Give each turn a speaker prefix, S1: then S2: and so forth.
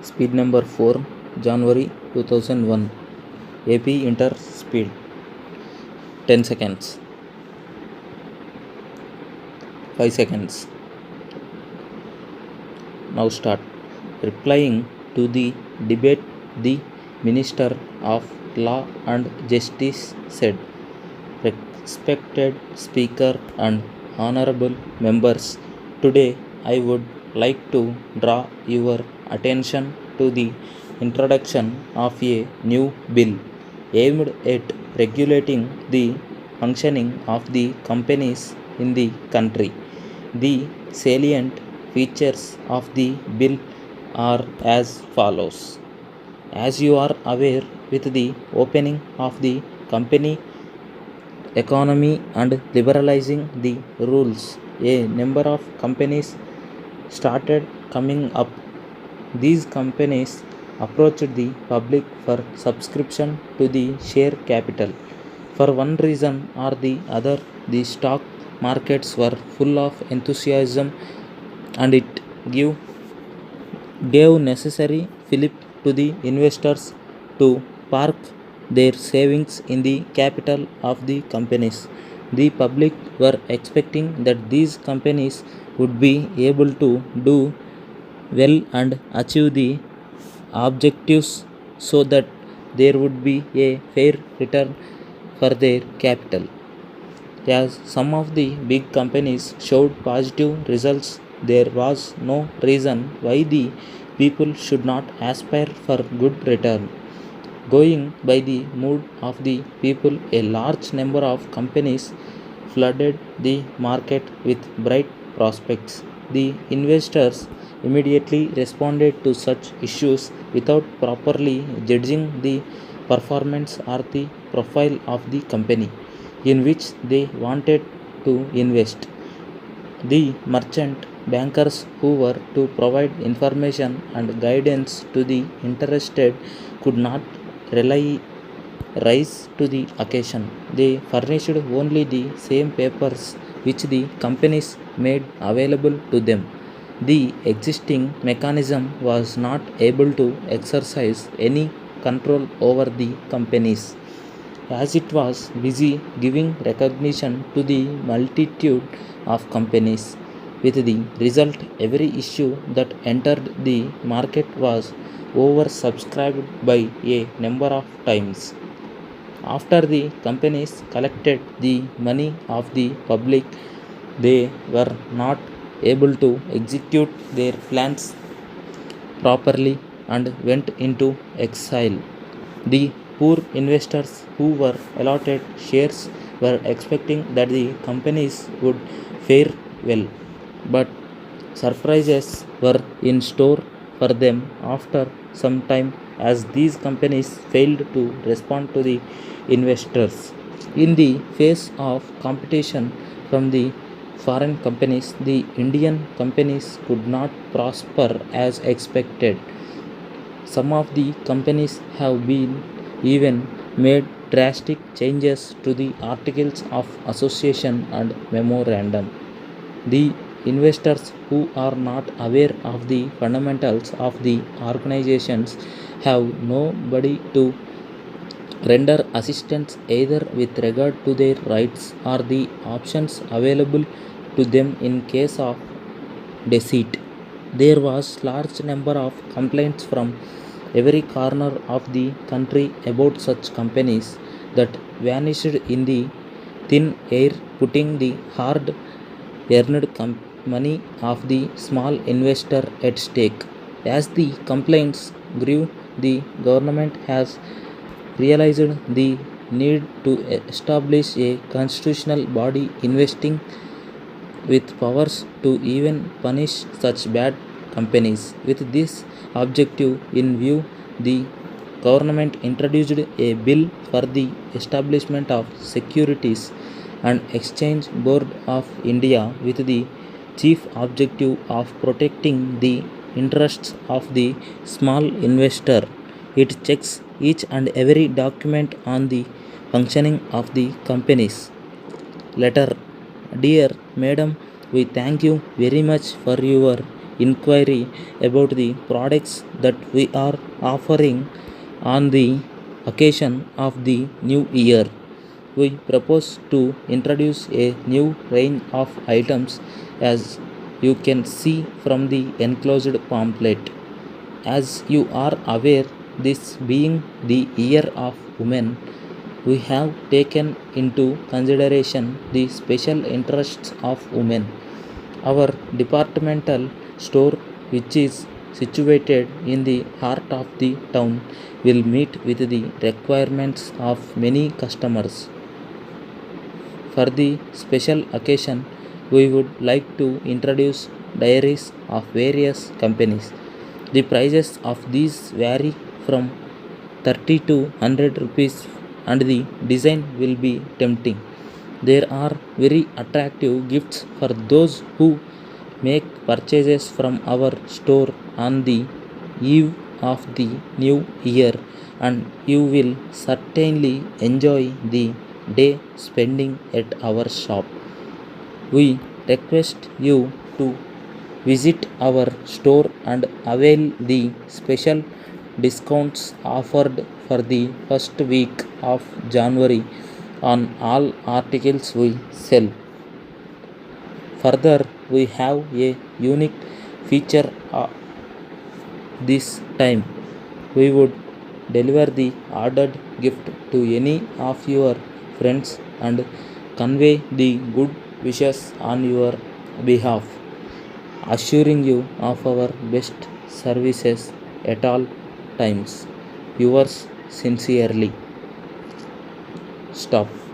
S1: Speed number 4, January 2001. AP Inter speed 10 seconds, 5 seconds. Now start. Replying to the debate, the Minister of Law and Justice said, "Respected Speaker and honorable members, today I would like to draw your attention to the introduction of a new bill aimed at regulating the functioning of the companies in the country. The salient features of the bill are as follows. As you are aware, with the opening of the company economy and liberalizing the rules, a number of companies started coming up. These companies approached the public for subscription to the share capital. For one reason or the other, the stock markets were full of enthusiasm and it gave necessary fillip to the investors to park their savings in the capital of the companies. The public were expecting that these companies would be able to do well and achieve the objectives so that there would be a fair return for their capital. As some of the big companies showed positive results, there was no reason why the people should not aspire for good return. Going by the mood of the people, a large number of companies flooded the market with bright prospects. The investors immediately responded to such issues without properly judging the performance or the profile of the company in which they wanted to invest. The merchant bankers who were to provide information and guidance to the interested could not rely rise to the occasion. They furnished only the same papers which the companies made available to them. The existing mechanism was not able to exercise any control over the companies, as it was busy giving recognition to the multitude of companies. With the result, every issue that entered the market was oversubscribed by a number of times. After the companies collected the money of the public, they were not able to execute their plans properly and went into exile. The poor investors who were allotted shares were expecting that the companies would fare well, but surprises were in store for them after some time, as these companies failed to respond to the investors. In the face of competition from the foreign companies, the Indian companies could not prosper as expected. Some of the companies have been even made drastic changes to the articles of association and memorandum. The investors who are not aware of the fundamentals of the organizations have nobody to render assistance either with regard to their rights or the options available to them in case of deceit. There was large number of complaints from every corner of the country about such companies that vanished in the thin air, putting the hard earned money of the small investor at stake. As the complaints grew, the government has realized the need to establish a constitutional body investing with powers to even punish such bad companies. With this objective in view, the government introduced a bill for the establishment of Securities and Exchange Board of India with the chief objective of protecting the interests of the small investor. It checks each and every document on the functioning of the companies. Letter. Dear Madam, we thank you very much for your inquiry about the products that we are offering on the occasion of the new year. We propose to introduce a new range of items, as you can see from the enclosed pamphlet. As you are aware, this being the Year of Women, we have taken into consideration the special interests of women. Our departmental store, which is situated in the heart of the town, will meet with the requirements of many customers. For the special occasion, we would like to introduce diaries of various companies. The prices of these vary from 30 to 100 rupees, and the design will be tempting. There are very attractive gifts for those who make purchases from our store on the eve of the new year, and you will certainly enjoy the day spending at our shop. We request you to visit our store and avail the special discounts offered for the first week of January on all articles we sell. Further, we have a unique feature this time. We would deliver the ordered gift to any of your friends and convey the good wishes on your behalf, assuring you of our best services at all times. Yours sincerely. Stop.